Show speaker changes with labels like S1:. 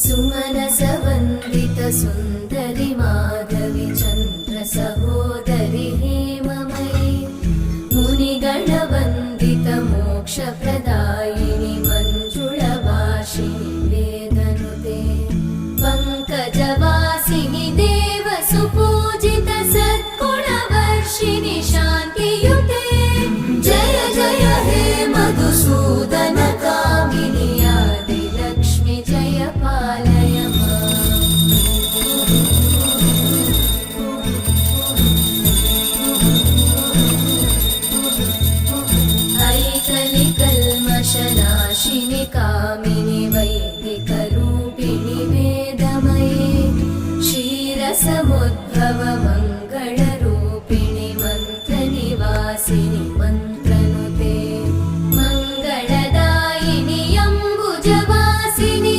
S1: सुमनसवन्दित सुन्दरि माधवि चन्द्र सहोदरि हेममयि मुनिगणवन्दित मोक्षप्रदायिनि मञ्जुळभाषिणि वेदनुते पङ्कजवासिनि देव सुपूजित सद्गुणवर्षिणि शान्तियुते जय जय हे मधुसूदन कामिनि आदिलक्ष्मि जय पालय ऐकलिकल्मषनाशिनि कामिनि वैदिकरूपिणि वेदमये क्षीरसमुद्र